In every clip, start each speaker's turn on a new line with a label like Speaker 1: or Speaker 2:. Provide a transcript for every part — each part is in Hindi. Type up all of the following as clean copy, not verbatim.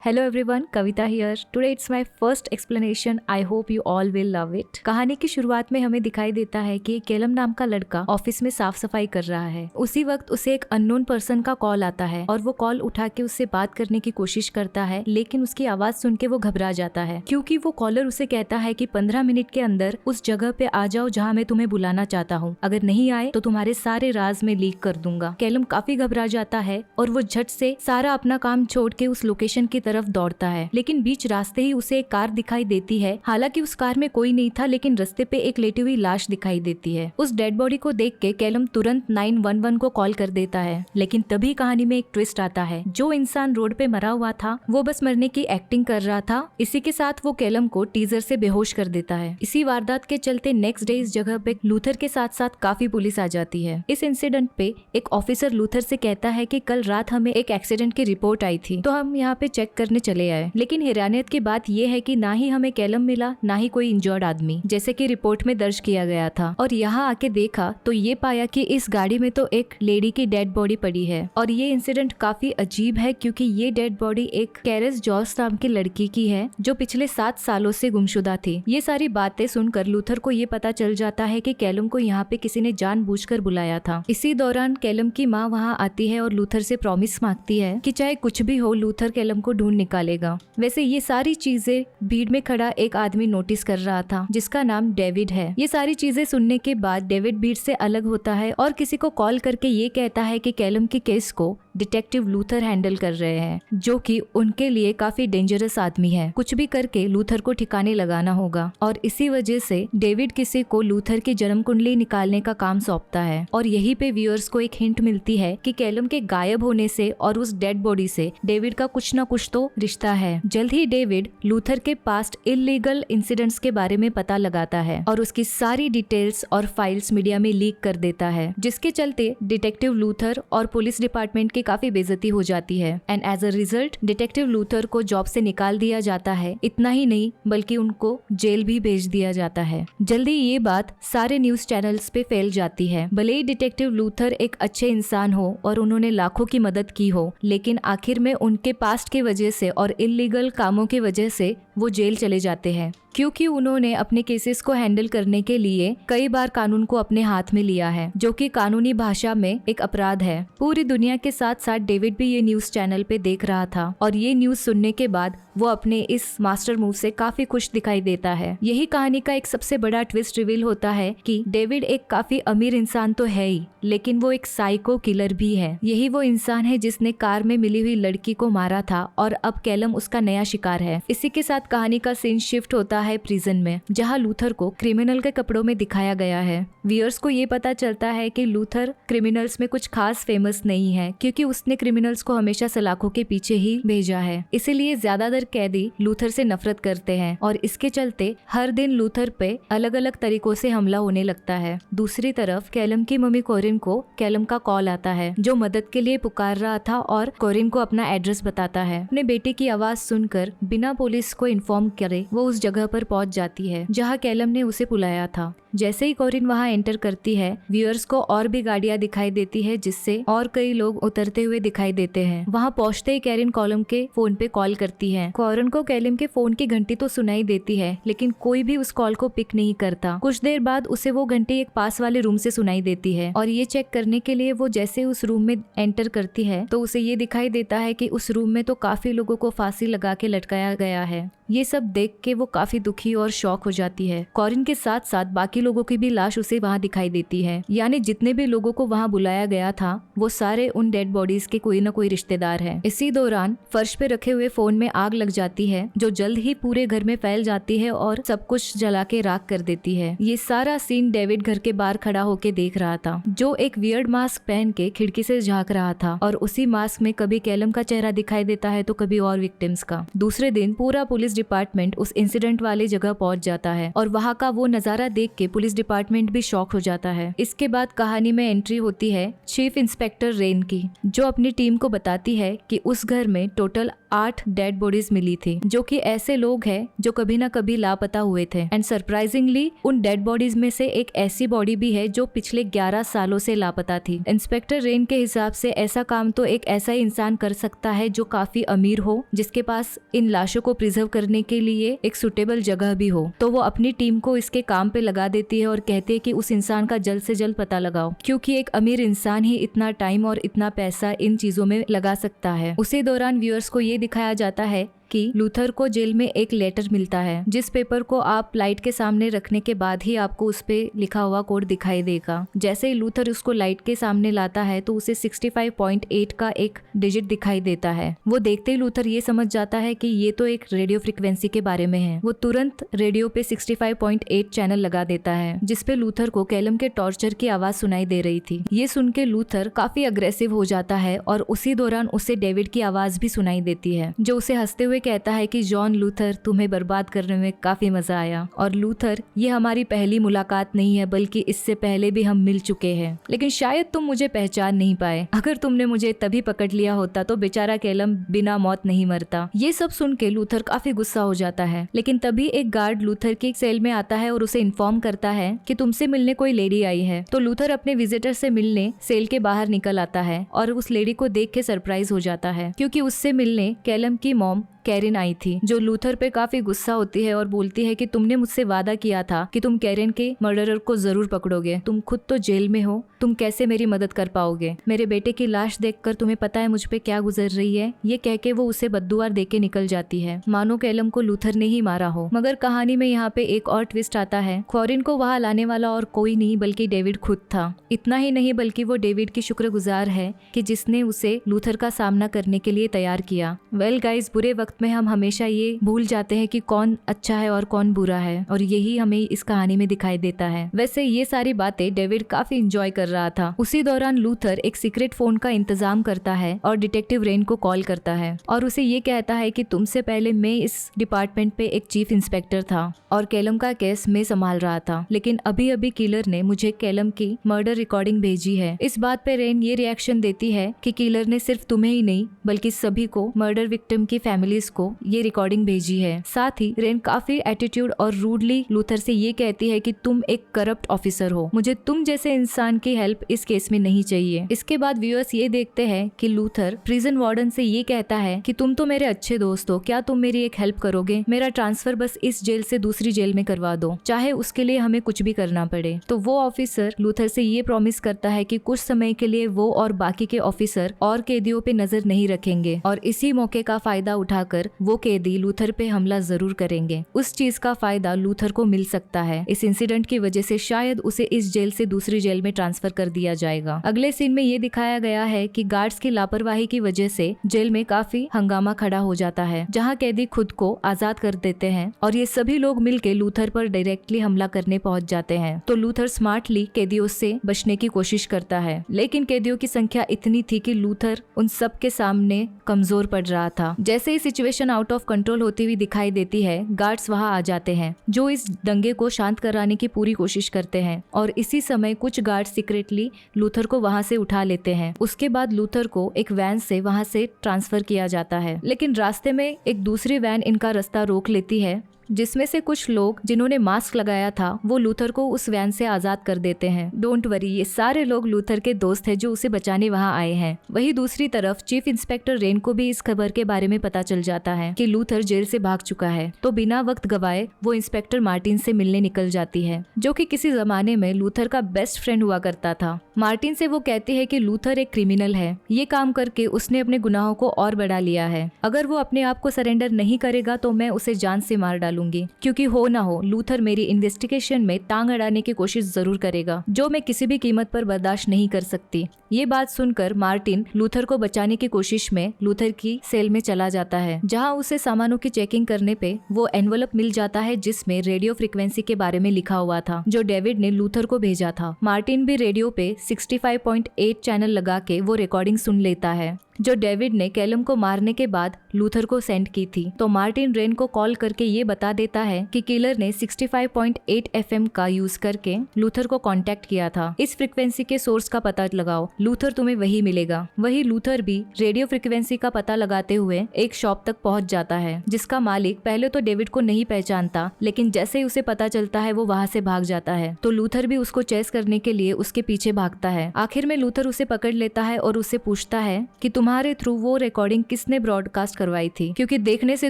Speaker 1: Hello everyone, Kavita here. Today it's my first explanation. I hope you all will love it. कहानी की शुरुआत में हमें दिखाई देता है कि केलम नाम का लड़का ऑफिस में साफ सफाई कर रहा है। उसी वक्त उसे एक अननोन पर्सन का कॉल आता है और वो कॉल उठा के उससे बात करने की कोशिश करता है, लेकिन उसकी आवाज सुन के वो घबरा जाता है क्योंकि वो कॉलर उसे कहता है कि 15 मिनट के अंदर उस जगह पे आ जाओ जहाँ मैं तुम्हें बुलाना चाहता हूँ। अगर नहीं आए तो तुम्हारे सारे राज में लीक कर दूंगा। केलम काफी घबरा जाता है और वो झट से सारा अपना काम छोड़ के उस लोकेशन की तरफ दौड़ता है, लेकिन बीच रास्ते ही उसे एक कार दिखाई देती है। हालांकि उस कार में कोई नहीं था, लेकिन रास्ते पे एक लेटी हुई लाश दिखाई देती है। उस डेड बॉडी को देख के केलम तुरंत 911 को कॉल कर देता है, लेकिन तभी कहानी में एक ट्विस्ट आता है। जो इंसान रोड पे मरा हुआ था वो बस मरने की एक्टिंग कर रहा था। इसी के साथ वो केलम को टीजर से बेहोश कर देता है। इसी वारदात के चलते नेक्स्ट डे इस जगह पे लूथर के साथ साथ काफी पुलिस आ जाती है। इस इंसिडेंट पे एक ऑफिसर लूथर से कहता है कि कल रात हमें एक एक्सीडेंट की रिपोर्ट आई थी, तो हम यहाँ पे चेक करने चले आए। लेकिन हैरानियत की बात यह है कि ना ही हमें केलम मिला, ना ही कोई इंजर्ड आदमी, जैसे कि रिपोर्ट में दर्ज किया गया था। और यहाँ आके देखा तो ये पाया कि इस गाड़ी में तो एक लेडी की डेड बॉडी पड़ी है। और ये इंसिडेंट काफी अजीब है क्योंकि ये डेड बॉडी एक कैरस जॉस नाम की लड़की की है जो पिछले 7 सालों से गुमशुदा थी। ये सारी बातें सुनकर लूथर को ये पता चल जाता है कि केलम को यहाँ पे किसी ने जानबूझकर बुलाया था। इसी दौरान केलम की माँ वहाँ आती है और लूथर से प्रॉमिस मांगती है कि चाहे कुछ भी हो लूथर केलम को ढूंढ निकालेगा। वैसे ये सारी चीजें भीड़ में खड़ा एक आदमी नोटिस कर रहा था जिसका नाम डेविड है। ये सारी चीजें सुनने के बाद डेविड भीड़ से अलग होता है और किसी को कॉल करके ये कहता है कि केलम के केस को डिटेक्टिव लूथर हैंडल कर रहे हैं, जो कि उनके लिए काफी डेंजरस आदमी है। कुछ भी करके लूथर को ठिकाने लगाना होगा और इसी वजह से डेविड किसी को लूथर की जन्म कुंडली निकालने का काम सौंपता है। और यहीं पे व्यूअर्स को एक हिंट मिलती है कि केलम के गायब होने से और उस डेड बॉडी से डेविड का कुछ न कुछ तो रिश्ता है। जल्द ही डेविड लूथर के पास्ट इलीगल इंसिडेंट्स के बारे में पता लगाता है और उसकी सारी डिटेल्स और फाइल्स मीडिया में लीक कर देता है, जिसके चलते डिटेक्टिव लूथर और पुलिस डिपार्टमेंट की काफी बेइज्जती हो जाती है। And as a result detective Luther को जॉब से निकाल दिया जाता है। इतना ही नहीं बल्कि उनको जेल भी भेज दिया जाता है। जल्दी ये बात सारे न्यूज चैनल्स पे फैल जाती है। भले ही डिटेक्टिव लूथर एक अच्छे इंसान हो और उन्होंने लाखों की मदद की हो, लेकिन आखिर में उनके पास्ट की वजह से और इलीगल कामों की वजह से वो जेल चले जाते हैं, क्योंकि उन्होंने अपने केसेस को हैंडल करने के लिए कई बार कानून को अपने हाथ में लिया है, जो कि कानूनी भाषा में एक अपराध है। पूरी दुनिया के साथ साथ डेविड भी ये न्यूज चैनल पे देख रहा था और ये न्यूज सुनने के बाद वो अपने इस मास्टर मूव से काफी खुश दिखाई देता है। यही कहानी का एक सबसे बड़ा ट्विस्ट रिवील होता है कि डेविड एक काफी अमीर इंसान तो है ही, लेकिन वो एक साइको किलर भी है। यही वो इंसान है जिसने कार में मिली हुई लड़की को मारा था और अब केलम उसका नया शिकार है। इसी के साथ कहानी का सीन शिफ्ट होता है प्रिजन में, जहां लूथर को क्रिमिनल के कपड़ों में दिखाया गया है। व्यूअर्स को ये पता चलता है कि लूथर क्रिमिनल्स में कुछ खास फेमस नहीं है, क्योंकि उसने क्रिमिनल्स को हमेशा सलाखों के पीछे ही भेजा है। इसीलिए ज्यादातर कैदी लूथर से नफरत करते हैं और इसके चलते हर दिन लूथर पे अलग अलग तरीकों से हमला होने लगता है। दूसरी तरफ केलम की मम्मी कोरिन को केलम का कॉल आता है, जो मदद के लिए पुकार रहा था और कोरिन को अपना एड्रेस बताता है। अपने बेटे की आवाज सुनकर बिना पुलिस को इन्फॉर्म करे वो उस जगह पर पहुंच जाती है जहां केलम ने उसे बुलाया था। जैसे ही कोरिन वहां एंटर करती है, व्यूअर्स को और भी गाड़ियां दिखाई देती है, जिससे और कई लोग उतरते हुए दिखाई देते हैं। वहां पहुंचते ही कैरिन कॉलम के फोन पे कॉल करती है। कोरिन को केलम के फोन की घंटी तो सुनाई देती है, लेकिन कोई भी उस कॉल को पिक नहीं करता। कुछ देर बाद उसे वो घंटी एक पास वाले रूम से सुनाई देती है और ये चेक करने के लिए वो जैसे उस रूम में एंटर करती है तो उसे ये दिखाई देता है कि उस रूम में तो काफी लोगों को फांसी लगा के लटकाया गया है। ये सब देख के वो काफी दुखी और शॉक हो जाती है। कोरिन के साथ साथ बाकी लोगों की भी लाश उसे वहाँ दिखाई देती है, यानी जितने भी लोगों को वहाँ बुलाया गया था वो सारे उन डेड बॉडीज के कोई न कोई रिश्तेदार हैं। इसी दौरान फर्श पे रखे हुए फोन में आग लग जाती है, जो जल्द ही पूरे घर में फैल जाती है और सब कुछ जला के राख कर देती है। ये सारा सीन डेविड घर के बाहर खड़ा होके देख रहा था, जो एक वियर्ड मास्क पहन के खिड़की से झांक रहा था और उसी मास्क में कभी केलम का चेहरा दिखाई देता है तो कभी और विक्टिम्स का। दूसरे दिन पूरा पुलिस डिपार्टमेंट उस इंसिडेंट वाली जगह पहुंच जाता है और वहां का वो नजारा देख के पुलिस डिपार्टमेंट भी शॉक हो जाता है। इसके बाद कहानी में एंट्री होती है चीफ इंस्पेक्टर रेन की, जो अपनी टीम को बताती है कि उस घर में टोटल 8 डेड बॉडीज मिली थी, जो कि ऐसे लोग हैं जो कभी ना कभी लापता हुए थे। एंड सरप्राइजिंगली उन डेड बॉडीज में से एक ऐसी बॉडी भी है जो पिछले 11 सालों से लापता थी। इंस्पेक्टर रेन के हिसाब से ऐसा काम तो एक ऐसा ही इंसान कर सकता है जो काफी अमीर हो, जिसके पास इन लाशों को प्रिजर्व करने के लिए एक सुटेबल जगह भी हो। तो वो अपनी टीम को इसके काम पे लगा देती है और कहती है कि उस इंसान का जल्द से जल्द पता लगाओ, क्योंकि एक अमीर इंसान ही इतना टाइम और इतना पैसा इन चीजों में लगा सकता है। उसी दौरान व्यूअर्स को ये दिखाया जाता है कि लूथर को जेल में एक लेटर मिलता है, जिस पेपर को आप लाइट के सामने रखने के बाद ही आपको उस पे लिखा हुआ कोड दिखाई देगा। जैसे ही लूथर उसको लाइट के सामने लाता है तो उसे 65.8 का एक डिजिट दिखाई देता है। वो देखते ही लूथर ये समझ जाता है कि ये तो एक रेडियो फ्रिक्वेंसी के बारे में है। वो तुरंत रेडियो पे 65.8 चैनल लगा देता है, जिसपे लूथर को कैलम के टॉर्चर की आवाज सुनाई दे रही थी। ये सुन के लूथर काफी अग्रेसिव हो जाता है और उसी दौरान उसे डेविड की आवाज भी सुनाई देती है, जो उसे हंसते हुए कहता है कि जॉन लूथर, तुम्हें बर्बाद करने में काफी मजा आया। और लूथर, ये हमारी पहली मुलाकात नहीं है, बल्कि इससे पहले भी हम मिल चुके हैं, लेकिन शायद तुम मुझे पहचान नहीं पाए। अगर तुमने मुझे तभी पकड़ लिया होता तो बेचारा कैलम बिना मौत नहीं मरता। ये सब सुन के लूथर काफी गुस्सा हो जाता है, लेकिन तभी एक गार्ड लूथर के सेल में आता है और उसे इन्फॉर्म करता है कि तुमसे मिलने कोई लेडी आई है। तो लूथर अपने विजिटर से मिलने सेल के बाहर निकल आता है और उस लेडी को देख के सरप्राइज हो जाता है, क्योंकि उससे मिलने कैलम की मॉम कैरिन आई थी, जो लूथर पे काफी गुस्सा होती है और बोलती है कि तुमने मुझसे वादा किया था कि तुम कैरिन के मर्डरर को जरूर पकड़ोगे। तुम खुद तो जेल में हो, तुम कैसे मेरी मदद कर पाओगे? मेरे बेटे की लाश देखकर तुम्हें पता है मुझ पे क्या गुजर रही है। ये कह के वो उसे बद्दुआ देके निकल जाती है, मानो कैलम को लूथर ने ही मारा हो। मगर कहानी में यहाँ पे एक और ट्विस्ट आता है। क्वारिन को वहाँ लाने वाला और कोई नहीं बल्कि डेविड खुद था। इतना ही नहीं बल्कि वो डेविड की शुक्रगुजार है कि जिसने उसे लूथर का सामना करने के लिए तैयार किया। वेल गाइस, बुरे वक्त में हम हमेशा ये भूल जाते हैं कि कौन अच्छा है और कौन बुरा है, और यही हमें इस कहानी में दिखाई देता है। वैसे ये सारी बातें डेविड काफी एंजॉय कर रहा था। उसी दौरान लूथर एक सीक्रेट फोन का इंतजाम करता है और डिटेक्टिव रेन को कॉल करता है और उसे ये कहता है कि तुमसे पहले मैं इस डिपार्टमेंट पे एक चीफ इंस्पेक्टर था और कैलम का केस मैं संभाल रहा था, लेकिन अभी अभी किलर ने मुझे कैलम की मर्डर रिकॉर्डिंग भेजी है। इस बात पे रेन ये रिएक्शन देती है कि किलर ने सिर्फ तुम्हें ही नहीं बल्कि सभी को, मर्डर विक्टिम की फैमिलीज को ये रिकॉर्डिंग भेजी है। साथ ही रेन काफी एटीट्यूड और रूडली लूथर से ये कहती है कि तुम एक करप्ट ऑफिसर हो, मुझे तुम जैसे इंसान की हेल्प इस केस में नहीं चाहिए। इसके बाद व्यूअर्स ये देखते हैं कि लूथर प्रिजन वार्डन से ये कहता है कि तुम तो मेरे अच्छे दोस्त हो, क्या तुम मेरी एक हेल्प करोगे? मेरा ट्रांसफर बस इस जेल से दूसरी जेल में करवा दो, चाहे उसके लिए हमें कुछ भी करना पड़े। तो वो ऑफिसर लूथर से ये प्रॉमिस करता है कि कुछ समय के लिए वो और बाकी के ऑफिसर और कैदियों पे नजर नहीं रखेंगे और इसी मौके का फायदा उठाकर वो कैदी लूथर पे हमला जरूर करेंगे। उस चीज का फायदा लूथर को मिल सकता है। इस इंसिडेंट की वजह से शायद उसे इस जेल से दूसरी जेल में ट्रांसफर कर दिया जाएगा। अगले सीन में ये दिखाया गया है कि गार्ड्स की लापरवाही की वजह से जेल में काफी हंगामा खड़ा हो जाता है, जहाँ कैदी खुद को आजाद कर देते हैं और ये सभी लोग मिलके लूथर पर डायरेक्टली हमला करने पहुंच जाते हैं। तो लूथर स्मार्टली कैदियों से बचने की कोशिश करता है, लेकिन कैदियों की संख्या इतनी थी कि लूथर उन सब के सामने कमजोर पड़ रहा था। जैसे ही सिचुएशन आउट ऑफ कंट्रोल होती हुई दिखाई देती है, गार्ड्स वहां आ जाते हैं जो इस दंगे को शांत कराने की पूरी कोशिश करते हैं और इसी समय कुछ गार्ड्स सीक्रेटली लूथर को वहां से उठा लेते हैं। उसके बाद लूथर को एक वैन से वहां से ट्रांसफर किया जाता है, लेकिन रास्ते में एक दूसरी वैन इनका रास्ता रोक लेती है, जिसमें से कुछ लोग जिन्होंने मास्क लगाया था वो लूथर को उस वैन से आजाद कर देते हैं। डोंट वरी, ये सारे लोग लूथर के दोस्त हैं जो उसे बचाने वहां आए हैं। वहीं दूसरी तरफ चीफ इंस्पेक्टर रेन को भी इस खबर के बारे में पता चल जाता है कि लूथर जेल से भाग चुका है। तो बिना वक्त गवाए वो इंस्पेक्टर मार्टिन से मिलने निकल जाती है, जो कि किसी जमाने में लूथर का बेस्ट फ्रेंड हुआ करता था। मार्टिन से वो कहती है कि लूथर एक क्रिमिनल है, ये काम करके उसने अपने गुनाहों को और बढ़ा लिया है। अगर वो अपने आप को सरेंडर नहीं करेगा तो मैं उसे जान से मार डालूंगी, क्योंकि हो ना हो लूथर मेरी इन्वेस्टिगेशन में टांग अड़ाने की कोशिश जरूर करेगा, जो मैं किसी भी कीमत पर बर्दाश्त नहीं कर सकती। ये बात सुनकर मार्टिन लूथर को बचाने की कोशिश में लूथर की सेल में चला जाता है, जहां उसे सामानों की चेकिंग करने पे वो एनवलप मिल जाता है जिसमें रेडियो फ्रीक्वेंसी के बारे में लिखा हुआ था, जो डेविड ने लूथर को भेजा था। मार्टिन भी रेडियो पे 65.8 चैनल लगा के वो रिकॉर्डिंग सुन लेता है, जो डेविड ने कैलम को मारने के बाद लूथर को सेंड की थी। तो मार्टिन रेन को कॉल करके ये बता देता है कि किलर ने 65.8 FM का यूज करके लूथर को कांटेक्ट किया था। इस फ्रीक्वेंसी के सोर्स का पता लगाओ लूथर तुम्हें वही मिलेगा। वही लूथर भी रेडियो फ्रिक्वेंसी का पता लगाते हुए एक शॉप तक पहुंच जाता है, जिसका मालिक पहले तो डेविड को नहीं पहचानता, लेकिन जैसे ही उसे पता चलता है वो वहाँ से भाग जाता है। तो लूथर भी उसको चेस करने के लिए उसके पीछे भागता है। आखिर में लूथर उसे पकड़ लेता है और उससे पूछता है कि तुम्हारे थ्रू वो रिकॉर्डिंग किसने ब्रॉडकास्ट करवाई थी, क्योंकि देखने से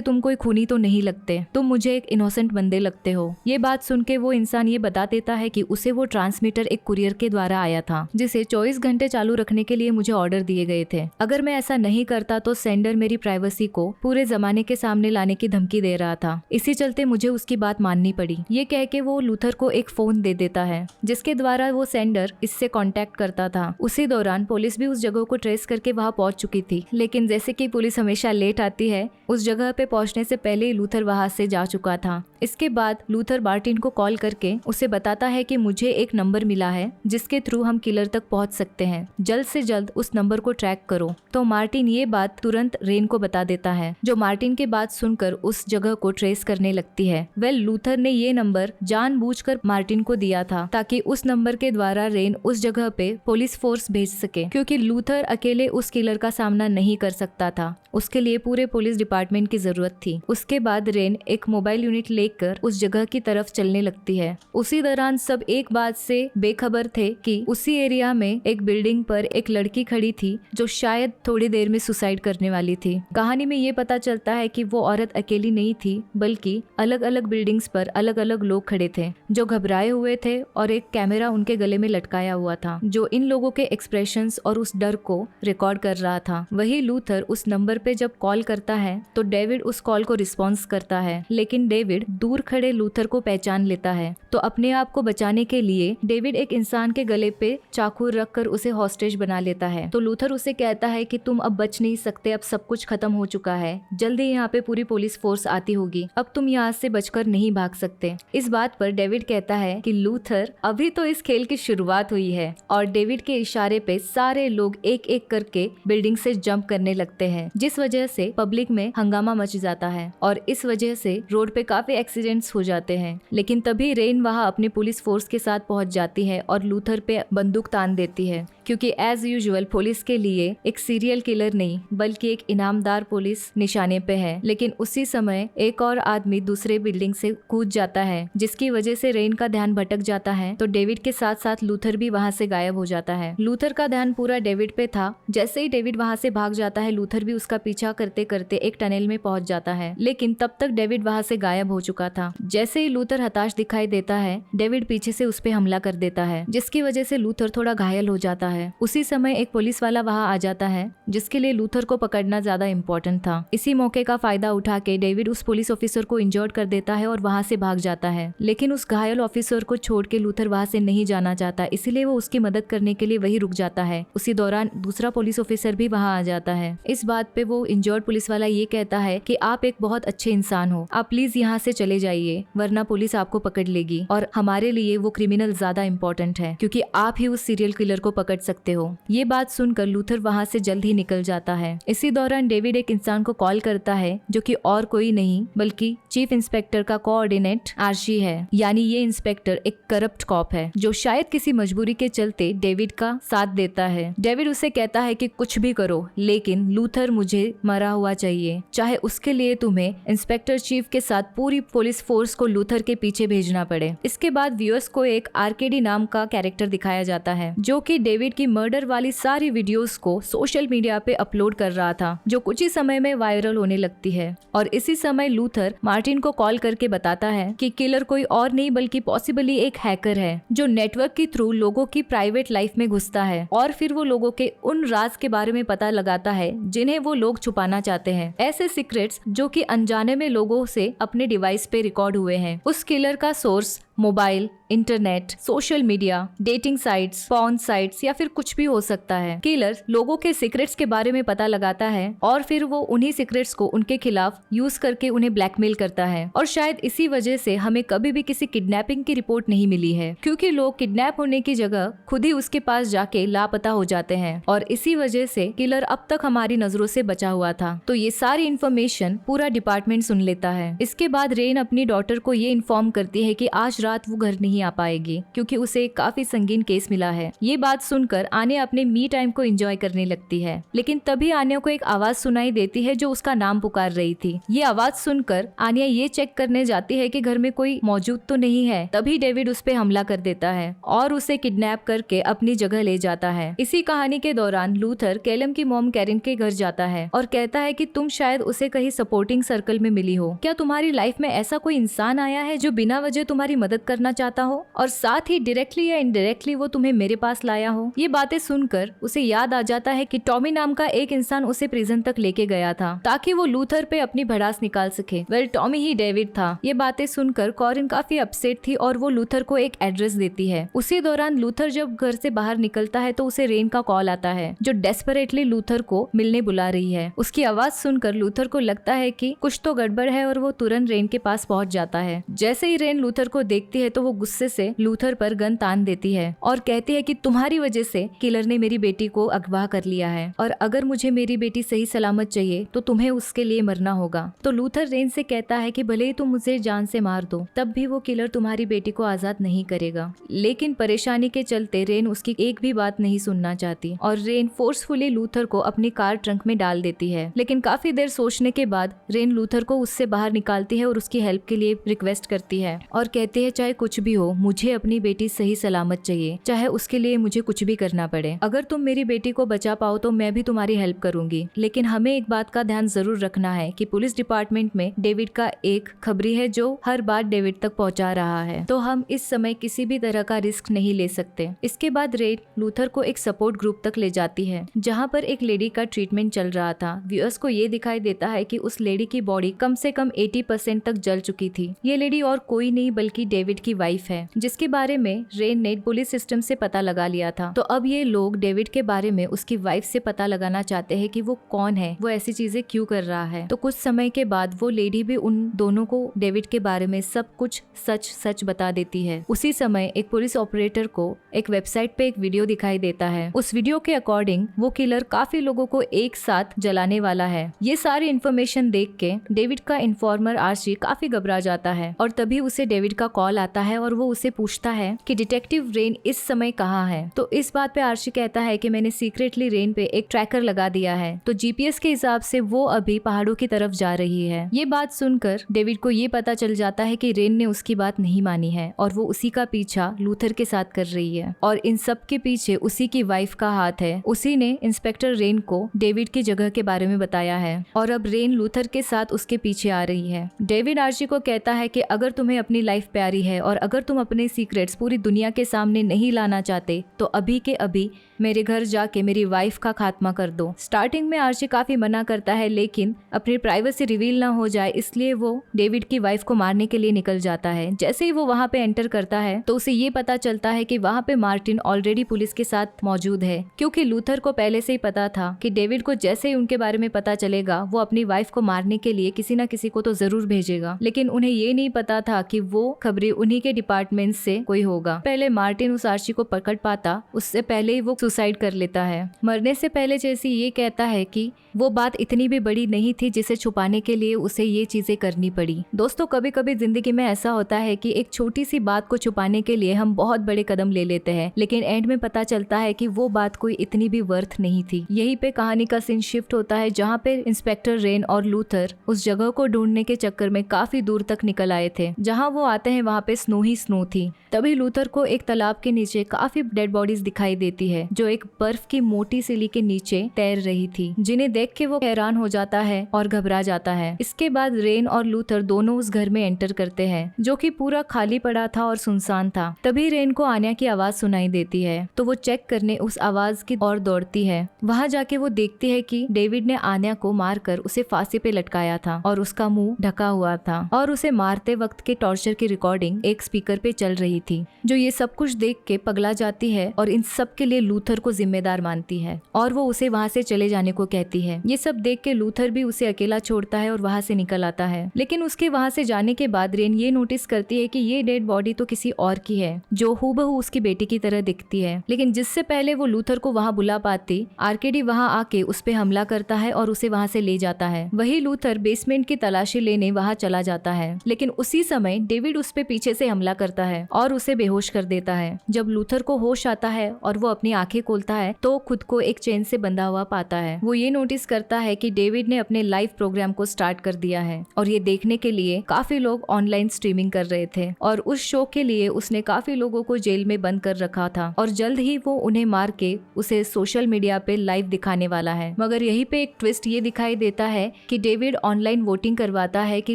Speaker 1: तुम कोई खूनी तो नहीं लगते, तुम मुझे एक इनोसेंट बंदे लगते हो। ये बात सुन के वो इंसान ये बता देता है कि उसे वो ट्रांसमीटर एक कुरियर के द्वारा आया था, जिसे 24 घंटे चालू रखने के लिए मुझे ऑर्डर दिए गए थे। अगर मैं ऐसा नहीं करता तो सेंडर मेरी प्राइवेसी को पूरे जमाने के सामने लाने की धमकी दे रहा था। इसी चलते मुझे उसकी बात माननी पड़ी। ये कह के वो लूथर को एक फोन दे देता है, जिसके द्वारा वो सेंडर इससे कांटेक्ट करता था। उसी दौरान पुलिस भी उस जगह को ट्रेस करके वहां पहुंच चुकी थी, लेकिन जैसे कि पुलिस हमेशा लेट आती है, उस जगह पे पहुंचने से पहले ही लूथर वहां से जा चुका था। इसके बाद लूथर मार्टिन को कॉल करके उसे बताता है कि मुझे एक नंबर मिला है जिसके थ्रू हम किलर तक पहुंच सकते हैं, जल्द से जल्द उस नंबर को ट्रैक करो। तो मार्टिन ये बात तुरंत रेन को बता देता है, जो मार्टिन की बात सुनकर उस जगह को ट्रेस करने लगती है। लूथर ने ये नंबर जानबूझकर मार्टिन को दिया था ताकि उस नंबर के द्वारा रेन उस जगह पे पुलिस फोर्स भेज सके, क्योंकि लूथर अकेले उस किलर का सामना नहीं कर सकता था। उसके लिए पूरे पुलिस डिपार्टमेंट की जरूरत थी। उसके बाद रेन एक मोबाइल यूनिट लेकर उस जगह की तरफ चलने लगती है। उसी दौरान सब एक बात से बेखबर थे कि उसी एरिया में एक बिल्डिंग पर एक लड़की खड़ी थी जो शायद थोड़ी देर में सुसाइड करने वाली थी। कहानी में ये पता चलता है कि वो औरत अकेली नहीं थी, बल्कि अलग अलग बिल्डिंग्स पर अलग अलग लोग खड़े थे जो घबराए हुए थे, और एक कैमरा उनके गले में लटकाया हुआ था जो इन लोगों के एक्सप्रेशंस और उस डर को रिकॉर्ड कर रहा था। वही लूथर उस नंबर पे जब कॉल करता है तो डेविड उस कॉल को रिस्पॉन्स करता है, लेकिन डेविड दूर खड़े लूथर को पहचान लेता है। तो अपने आप को बचाने के लिए डेविड एक इंसान के गले पे चाकू रखकर उसे हॉस्टेज बना लेता है। तो लूथर उसे कहता है कि तुम अब बच नहीं सकते, अब सब कुछ खत्म हो चुका है, जल्दी यहाँ पे पूरी पुलिस फोर्स आती होगी, अब तुम यहाँ से बचकर नहीं भाग सकते। इस बात पर डेविड कहता है कि लूथर, अभी तो इस खेल की शुरुआत हुई है, और डेविड के इशारे पे सारे लोग एक एक करके बिल्डिंग से जंप करने लगते हैं, जिस वजह से पब्लिक में हंगामा मच जाता है और इस वजह से रोड पे काफी एक्सीडेंट्स हो जाते हैं। लेकिन तभी रेन वहां अपने पुलिस फोर्स के साथ पहुंच जाती है और लूथर पे बंदूक तान देती है, क्योंकि एज यूजुअल पुलिस के लिए एक सीरियल किलर नहीं बल्कि एक इनामदार पुलिस निशाने पे है। लेकिन उसी समय एक और आदमी दूसरे बिल्डिंग से कूद जाता है, जिसकी वजह से रेन का ध्यान भटक जाता है। तो डेविड के साथ साथ लूथर भी वहाँ से गायब हो जाता है। लूथर का ध्यान पूरा डेविड पे था। जैसे ही डेविड वहाँ से भाग जाता है, लूथर भी उसका पीछा करते करते एक टनल में पहुंच जाता है, लेकिन तब तक डेविड वहाँ से गायब हो चुका था। जैसे ही लूथर हताश दिखाई देता है, डेविड पीछे से उस पे हमला कर देता है, जिसकी वजह से लूथर थोड़ा घायल हो जाता है। उसी समय एक पुलिस वाला वहाँ आ जाता है, जिसके लिए लूथर को पकड़ना ज्यादा इम्पोर्टेंट था। इसी मौके का फायदा उठा के डेविड उस पुलिस ऑफिसर को इंजर्ड कर देता है और वहाँ से भाग जाता है। लेकिन उस घायल ऑफिसर को छोड़ के लूथर वहाँ से नहीं जाना चाहता, इसीलिए वो उसकी मदद करने के लिए वही रुक जाता है। उसी दौरान दूसरा पुलिस ऑफिसर भी वहाँ आ जाता है। इस बात पे वो इंजर्ड पुलिस वाला ये कहता है कि आप एक बहुत अच्छे इंसान हो, आप प्लीज यहाँ से चले जाइए, वरना पुलिस आपको पकड़ लेगी, और हमारे लिए वो क्रिमिनल ज्यादा इम्पोर्टेंट है, क्योंकि आप ही उस सीरियल किलर को पकड़ सकते हो। ये बात सुनकर लूथर वहाँ से जल्द ही निकल जाता है। इसी दौरान डेविड एक इंसान को कॉल करता है, जो कि और कोई नहीं बल्कि चीफ इंस्पेक्टर का कोऑर्डिनेट आर्ची है। यानी ये इंस्पेक्टर एक करप्ट कॉप है, जो शायद किसी मजबूरी के चलते डेविड का साथ देता है। डेविड उसे कहता है कि कुछ भी करो, लेकिन लूथर मुझे मरा हुआ चाहिए, चाहे उसके लिए तुम्हें इंस्पेक्टर चीफ के साथ पूरी पुलिस फोर्स को लूथर के पीछे भेजना पड़े। इसके बाद व्यूअर्स को एक आरकेडी नाम का कैरेक्टर दिखाया जाता है, जो कि डेविड की मर्डर वाली सारी वीडियोस को सोशल मीडिया पे अपलोड कर रहा था, जो कुछ ही समय में वायरल होने लगती है। और इसी समय लूथर मार्टिन को कॉल करके बताता है कि किलर कोई और नहीं बल्कि पॉसिबली एक हैकर है, जो नेटवर्क के थ्रू लोगों की प्राइवेट लाइफ में घुसता है और फिर वो लोगों के उन राज के बारे में पता लगाता है जिन्हें वो लोग छुपाना चाहते हैं, ऐसे सीक्रेट्स जो कि अनजाने में लोगों से अपने डिवाइस पे रिकॉर्ड हुए हैं। उस किलर का source mobile, internet, social media, dating sites, porn sites या फिर कुछ भी हो सकता है। किलर लोगों के सीक्रेट्स के बारे में पता लगाता है और फिर वो उन्हीं सीक्रेट्स को उनके खिलाफ यूज करके उन्हें ब्लैकमेल करता है। और शायद इसी वजह से हमें कभी भी किसी किडनैपिंग की रिपोर्ट नहीं मिली है, क्योंकि लोग किडनैप होने की जगह खुद ही उसके पास जाके लापता हो जाते हैं, और इसी वजह से किलर अब तक हमारी नजरों से बचा हुआ था। तो ये सारी इन्फॉर्मेशन पूरा डिपार्टमेंट सुन लेता है। इसके बाद रेन अपनी डॉटर को ये इन्फॉर्म करती है कि आज रात रात वो घर नहीं आ पाएगी क्योंकि उसे काफी संगीन केस मिला है। ये बात सुनकर आन्या अपने मी टाइम को एंजॉय करने लगती है, लेकिन तभी आन्या को एक आवाज सुनाई देती है जो उसका नाम पुकार रही थी। ये आवाज सुनकर आन्या ये चेक करने जाती है कि घर में कोई मौजूद तो नहीं है। तभी डेविड उस पे हमला कर देता है और उसे किडनैप करके अपनी जगह ले जाता है। इसी कहानी के दौरान लूथर कैलम की मॉम कैरिन के घर जाता है और कहता है कि तुम शायद उसे कहीं सपोर्टिंग सर्कल में मिली हो। क्या तुम्हारी लाइफ में ऐसा कोई इंसान आया है जो बिना वजह तुम्हारी मदद करना चाहता हो और साथ ही डायरेक्टली या इनडायरेक्टली वो तुम्हें मेरे पास लाया हो? ये बातें सुनकर उसे याद आ जाता है कि टॉमी नाम का एक इंसान उसे प्रिजन तक लेके गया था ताकि वो लूथर पे अपनी भड़ास निकाल सके। वेल, टॉमी ही डेविड था। ये बातें सुनकर कॉरिन काफी अपसेट थी और वो लूथर को एक एड्रेस देती है। उसी दौरान लूथर जब घर से बाहर निकलता है तो उसे रेन का कॉल आता है जो डेस्परेटली लूथर को मिलने बुला रही है। उसकी आवाज सुनकर लूथर को लगता है कि कुछ तो गड़बड़ है और वो तुरंत रेन के पास पहुंच जाता है। जैसे ही रेन लूथर को देखती है तो वो गुस्से से लूथर पर गन तान देती है और कहती है कि तुम्हारी वजह से किलर ने मेरी बेटी को अगवा कर लिया है और अगर मुझे मेरी बेटी सही सलामत चाहिए तो तुम्हें उसके लिए मरना होगा। तो लूथर रेन से कहता है कि भले ही तुम मुझे जान से मार दो तब भी वो किलर तुम्हारी बेटी को आजाद नहीं करेगा। लेकिन परेशानी के चलते रेन उसकी एक भी बात नहीं सुनना चाहती और रेन फोर्सफुली लूथर को अपनी कार ट्रंक में डाल देती है। लेकिन काफी देर सोचने के बाद रेन लूथर को उससे बाहर निकालती है और उसकी हेल्प के लिए रिक्वेस्ट करती है और कहती है चाहे कुछ भी हो मुझे अपनी बेटी सही सलामत चाहिए, चाहे उसके लिए मुझे कुछ भी करना पड़े। अगर तुम मेरी बेटी को बचा पाओ तो मैं भी तुम्हारी हेल्प करूंगी। लेकिन हमें एक बात का ध्यान जरूर रखना है कि पुलिस डिपार्टमेंट में डेविड का एक खबरी है जो हर बात डेविड तक पहुंचा रहा है, तो हम इस समय किसी भी तरह का रिस्क नहीं ले सकते। इसके बाद रेन लूथर को एक सपोर्ट ग्रुप तक ले जाती है जहां पर एक लेडी का ट्रीटमेंट चल रहा था। व्यूअर्स को ये दिखाई देता है कि उस लेडी की बॉडी कम से कम 80% तक जल चुकी थी। ये लेडी और कोई नहीं बल्कि डेविड की वाइफ है जिसके बारे में रेन ने पुलिस सिस्टम से पता लगा लिया था। तो अब ये लोग डेविड के बारे में उसकी वाइफ से पता लगाना चाहते हैं कि वो कौन है, वो ऐसी चीजें क्यों कर रहा है। तो कुछ समय के बाद वो लेडी भी उन दोनों को डेविड के बारे में सब कुछ सच बता देती है। उसी समय एक पुलिस ऑपरेटर को एक वेबसाइट पे एक वीडियो दिखाई देता है। उस वीडियो के अकॉर्डिंग वो किलर काफी लोगों को एक साथ जलाने वाला है। ये सारी इन्फॉर्मेशन देख के डेविड का इन्फॉर्मर आर्ची काफी घबरा जाता है और तभी उसे डेविड का कॉल आता है और वो उसे पूछता है कि डिटेक्टिव रेन इस समय कहाँ है। तो इस बात पे आर्ची कहता है कि मैंने सीक्रेटली रेन पे एक ट्रैकर लगा दिया है, तो जीपीएस के हिसाब से वो अभी पहाड़ों की तरफ जा रही है। ये बात सुनकर डेविड को ये पता चल जाता है कि रेन ने उसकी बात नहीं मानी है और वो उसी का पीछा लूथर के साथ कर रही है और इन सब के पीछे उसी की वाइफ का हाथ है। उसी ने इंस्पेक्टर रेन को डेविड की जगह के बारे में बताया है और अब रेन लूथर के साथ उसके पीछे आ रही है। डेविड आर्ची को कहता है कि अगर तुम्हें अपनी लाइफ प्यारी है और अगर तुम अपने सीक्रेट्स पूरी दुनिया के सामने नहीं लाना चाहते तो अभी के अभी मेरे घर जाके मेरी वाइफ का खात्मा कर दो। स्टार्टिंग में आर्ची काफी मना करता है लेकिन अपनी प्राइवेसी रिवील ना हो जाए इसलिए वो डेविड की वाइफ को मारने के लिए निकल जाता है। जैसे ही वो वहाँ पे एंटर करता है तो उसे ये पता चलता है कि वहाँ पे मार्टिन ऑलरेडी पुलिस के साथ मौजूद है, क्योंकि लूथर को पहले से ही पता था कि डेविड को जैसे ही उनके बारे में पता चलेगा वो अपनी वाइफ को मारने के लिए किसी न किसी को तो जरूर भेजेगा। लेकिन उन्हें ये नहीं पता था कि वो खबरें उन्हीं के डिपार्टमेंट से कोई होगा। पहले मार्टिन उस आर्ची को पकड़ पाता उससे पहले ही वो सुसाइड कर लेता है। मरने से पहले जैसे ये कहता है कि वो बात इतनी भी बड़ी नहीं थी जिसे छुपाने के लिए उसे ये चीजें करनी पड़ी। दोस्तों, कभी कभी जिंदगी में ऐसा होता है कि एक छोटी सी बात को छुपाने के लिए हम बहुत बड़े कदम ले लेते हैं लेकिन एंड में पता चलता है कि वो बात कोई इतनी भी वर्थ नहीं थी। यहीं पे कहानी का सीन शिफ्ट होता है जहाँ पे इंस्पेक्टर रेन और लूथर उस जगह को ढूंढने के चक्कर में काफी दूर तक निकल आए थे। जहाँ वो आते हैं वहाँ पे स्नो ही स्नो थी। तभी लूथर को एक तालाब के नीचे काफी डेड बॉडीज दिखाई देती है जो एक बर्फ की मोटी सिली के नीचे तैर रही थी, जिन्हें देख के वो हैरान हो जाता है और घबरा जाता है। इसके बाद रेन और लूथर दोनों उस घर में एंटर करते हैं जो कि पूरा खाली पड़ा था और सुनसान था। तभी रेन को आन्या की आवाज सुनाई देती है तो वो चेक करने उस आवाज की ओर दौड़ती है। वहाँ जाके वो देखती है कि डेविड ने आन्या को मारकर उसे फांसी पे लटकाया था और उसका मुंह ढका हुआ था और उसे मारते वक्त के टॉर्चर की रिकॉर्डिंग एक स्पीकर पे चल रही थी। जो ये सब कुछ देख के पगला जाती है और इन सब के लिए लूथर को जिम्मेदार मानती है और वो उसे वहाँ से चले जाने को कहती है। ये सब देख के लूथर भी उसे अकेला छोड़ता है और वहाँ से निकल आता है। लेकिन उसके वहाँ से जाने के बाद रेन ये नोटिस करती है कि ये डेड बॉडी तो किसी और की है जो हूबहू उसकी बेटी की तरह दिखती है। लेकिन जिससे पहले वो लूथर को वहाँ बुला पाती, आर्केडी वहाँ आके उस पे हमला करता है और उसे वहाँ से ले जाता है। वही लूथर बेसमेंट की तलाशी लेने वहाँ चला जाता है। लेकिन उसी समय डेविड उस पे पीछे से हमला करता है और उसे बेहोश कर देता है। जब लूथर को होश आता है और वो अपनी आंखें खोलता है तो खुद को एक चेन से बंधा हुआ पाता है। वो ये नोटिस करता है कि डेविड ने अपने लाइव प्रोग्राम को स्टार्ट कर दिया है और ये देखने के लिए काफी लोग ऑनलाइन स्ट्रीमिंग कर रहे थे और उस शो के लिए उसने काफी लोगों को जेल में बंद कर रखा था और जल्द ही वो उन्हें मार के उसे सोशल मीडिया पे लाइव दिखाने वाला है। मगर यहीं पे एक ट्विस्ट ये दिखाई देता है कि डेविड ऑनलाइन वोटिंग करवाता है कि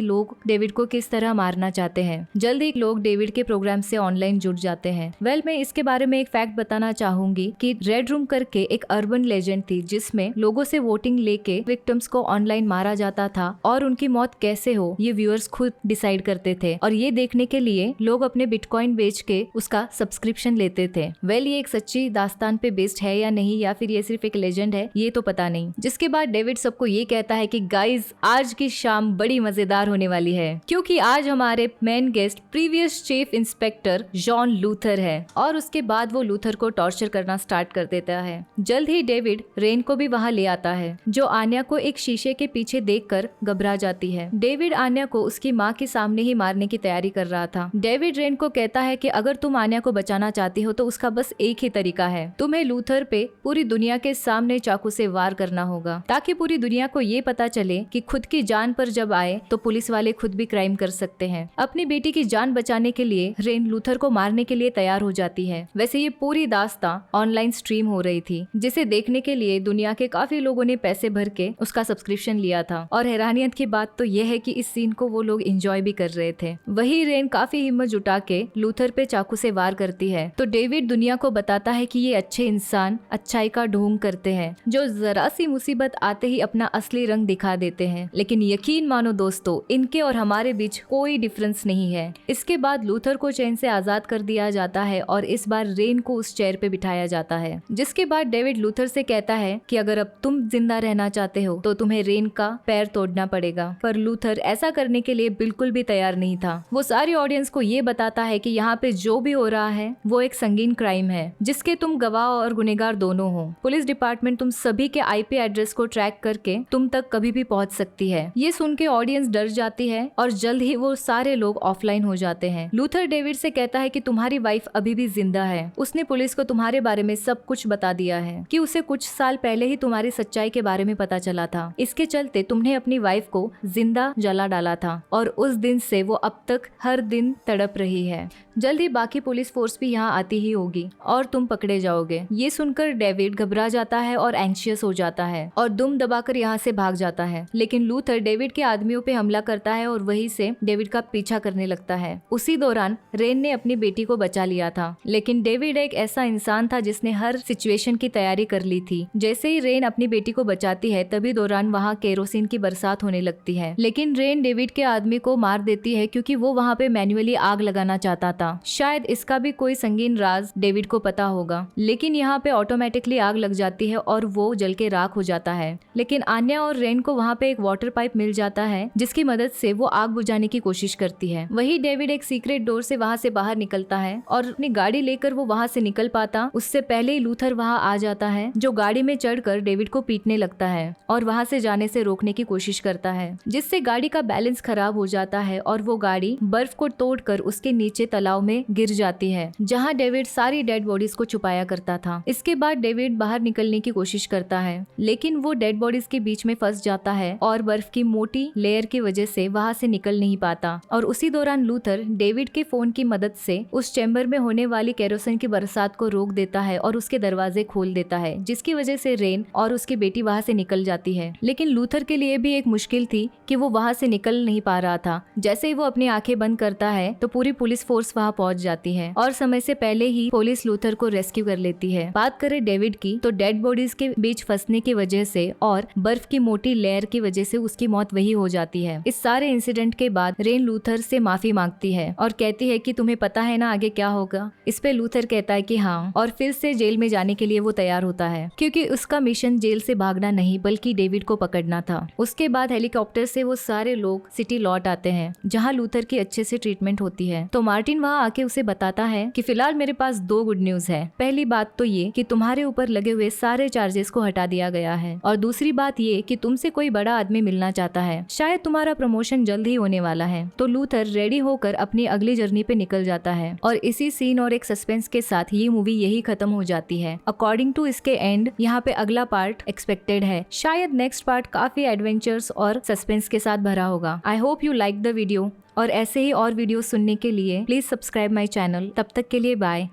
Speaker 1: लोग डेविड को किस तरह मारना चाहते हैं। जल्द ही लोग डेविड के प्रोग्राम से ऑनलाइन जुड़ जाते हैं। मैं इसके बारे में एक फैक्ट बताना चाहूंगी कि रेड रूम करके एक अर्बन लेजेंड थी जिसमें लोगों से वोटिंग लेके विक्टिम्स को ऑनलाइन मारा जाता था और उनकी मौत कैसे हो ये व्यूअर्स खुद डिसाइड करते थे और ये देखने के लिए लोग अपने बिटकॉइन बेच के उसका सब्सक्रिप्शन लेते थे। ये एक सच्ची दास्तान पे बेस्ड है या नहीं या फिर ये सिर्फ एक लेजेंड है ये तो पता नहीं। जिसके बाद डेविड सबको ये कहता है कि गाइज आज की शाम बड़ी मजेदार होने वाली है क्योंकि आज हमारे main guest previous chief inspector John Luther है और उसके बाद वो लूथर को टॉर्चर करना स्टार्ट कर देता है। जल्द ही डेविड रेन को भी वहाँ ले आता है जो आन्या को एक शीशे के पीछे देखकर घबरा जाती है। डेविड आन्या को उसकी माँ के सामने ही मारने की तैयारी कर रहा था। डेविड रेन को कहता है कि अगर तुम आन्या को बचाना चाहती हो तो उसका बस एक ही तरीका है, तुम्हें लूथर पे पूरी दुनिया के सामने चाकू से वार करना होगा ताकि पूरी दुनिया को ये पता चले कि खुद की जान पर जब आए तो पुलिस वाले खुद भी क्राइम कर सकते हैं। अपनी बेटी की जान बचाने के लिए रेन लूथर को मारने के लिए तैयार हो जाती है। वैसे ये पूरी दास्तां ऑनलाइन स्ट्रीम हो रही थी जिसे देखने के लिए दुनिया के काफी लोगों ने पैसे भर के उसका सब्सक्रिप्शन लिया था और हैरानियत की बात तो यह है कि इस सीन को वो लोग एंजॉय भी कर रहे थे। वही रेन काफी हिम्मत जुटा के लूथर पे चाकू से वार करती है तो डेविड दुनिया को बताता है कि ये अच्छे इंसान अच्छाई का ढोंग करते हैं जो जरा सी मुसीबत आते ही अपना असली रंग दिखा देते हैं। लेकिन यकीन मानो दोस्तों इनके और हमारे बीच कोई डिफरेंस नहीं है। इसके बाद लूथर को चैन से आजाद कर दिया जाता है और इस बार रेन को उस चेयर पे बिठाया जाता है। जिसके बाद डेविड लूथर से कहता है कि अगर अब तुम जिंदा रहना चाहते हो तो तुम्हें रेन का पैर तोड़ना पड़ेगा। पर लूथर ऐसा करने के लिए बिल्कुल भी तैयार नहीं था। वो सारी ऑडियंस को ये बताता है कि यहाँ पे जो भी हो रहा है वो एक संगीन क्राइम है जिसके तुम गवाह और गुनहगार दोनों हो। पुलिस डिपार्टमेंट तुम सभी के आईपी एड्रेस को ट्रैक करके तुम तक कभी भी पहुंच सकती है। ये सुन के ऑडियंस डर जाती है और जल्द ही वो सारे लोग ऑफलाइन हो जाते हैं। लूथर डेविड से कहता है कि तुम्हारी वाइफ अभी भी जिंदा है, उसने पुलिस को तुम्हारे बारे में सब कुछ बता दिया है कि उसे कुछ साल पहले ही तुम्हारी सच्चाई के बारे में पता चला था। इसके चलते तुमने अपनी वाइफ को जिंदा जला डाला था और उस दिन से वो अब तक हर दिन तड़प रही है। जल्द ही बाकी पुलिस फोर्स भी यहाँ आती ही होगी और तुम पकड़े जाओगे। ये सुनकर डेविड घबरा जाता है और एंशियस हो जाता है और दुम दबाकर यहाँ से भाग जाता है। लेकिन लूथर डेविड के आदमियों पे हमला करता है और वहीं से डेविड का पीछा करने लगता है। उसी दौरान रेन ने अपनी बेटी को बचा लिया था लेकिन डेविड एक ऐसा इंसान था जिसने हर सिचुएशन की तैयारी कर ली थी। जैसे ही रेन अपनी बेटी को बचाती है तभी दौरान वहाँ केरोसिन की बरसात होने लगती है। लेकिन रेन डेविड के आदमी को मार देती है क्योंकि वो वहाँ पे मैन्युअली आग लगाना चाहता था। शायद इसका भी कोई संगीन राज डेविड को पता होगा। लेकिन यहाँ पे ऑटोमेटिकली आग लग जाती है और वो जल के राख हो जाता है। लेकिन आन्या और रेन को वहाँ पे एक वाटर पाइप मिल जाता है जिसकी मदद से वो आग बुझाने की कोशिश करती है। वही डेविड एक सीक्रेट डोर से वहाँ से बाहर निकलता है और अपनी गाड़ी लेकर वो वहाँ से निकल पाता उससे पहले ही लूथर वहाँ आ जाता है जो गाड़ी में चढ़कर डेविड को पीटने लगता है और वहाँ से जाने से रोकने की कोशिश करता है जिससे गाड़ी का बैलेंस खराब हो जाता है और वो गाड़ी बर्फ को तोड़कर उसके नीचे तालाब में गिर जाती है जहाँ डेविड सारी डेड बॉडीज को छुपाया करता था। इसके बाद डेविड बाहर निकलने की कोशिश करता है लेकिन वो डेड बॉडीज के बीच में फंस जाता है और बर्फ की मोटी लेयर की वजह से वहाँ से निकल नहीं पाता। और उसी दौरान लूथर डेविड के फोन की मदद से उस चैम्बर में होने वाली केरोसिन की बरसात को रोक देता है और उसके दरवाजे खोल देता है जिसकी वजह से रेन और उसकी बेटी वहाँ से निकल जाती है। लेकिन लूथर के लिए भी एक मुश्किल थी कि वो वहाँ से निकल नहीं पा रहा था। जैसे ही वो अपनी आंखें बंद करता है तो पूरी पुलिस फोर्स वहाँ पहुँच जाती है और समय से पहले ही पुलिस लूथर को रेस्क्यू कर लेती है। बात करें डेविड की तो डेड बॉडीज के बीच फंसने की वजह से और बर्फ की मोटी लेयर की वजह से उसकी मौत वही हो जाती है। इस सारे इंसिडेंट के बाद रेन लूथर से माफी मांगती है और कहती है कि तुम्हें पता है ना आगे क्या होगा। इस पे लूथर कहता है कि हाँ और फिर से जेल में जाने के लिए वो तैयार होता है क्योंकि उसका मिशन जेल से भागना नहीं बल्कि डेविड को पकड़ना था। उसके बाद हेलीकॉप्टर से वो सारे लोग सिटी लौट आते हैं जहाँ लूथर की अच्छे से ट्रीटमेंट होती है। तो मार्टिन वहाँ आके उसे बताता है कि फिलहाल मेरे पास 2 गुड न्यूज है। पहली बात तो ये कि तुम्हारे ऊपर लगे हुए सारे चार्जेस को हटा दिया गया है और दूसरी बात ये कि तुमसे कोई बड़ा आदमी मिलना चाहता है। शायद तुम्हारा प्रमोशन जल्द ही होने वाला है। तो लूथर रेडी होकर कर अपनी अगली जर्नी पे निकल जाता है और इसी सीन और एक सस्पेंस के साथ ये मूवी यही खत्म हो जाती है। अकॉर्डिंग टू इसके एंड यहाँ पे अगला पार्ट एक्सपेक्टेड है। शायद नेक्स्ट पार्ट काफी एडवेंचर्स और सस्पेंस के साथ भरा होगा। I hope you like the video और ऐसे ही और वीडियो सुनने के लिए प्लीज सब्सक्राइब माई चैनल। तब तक के लिए बाय।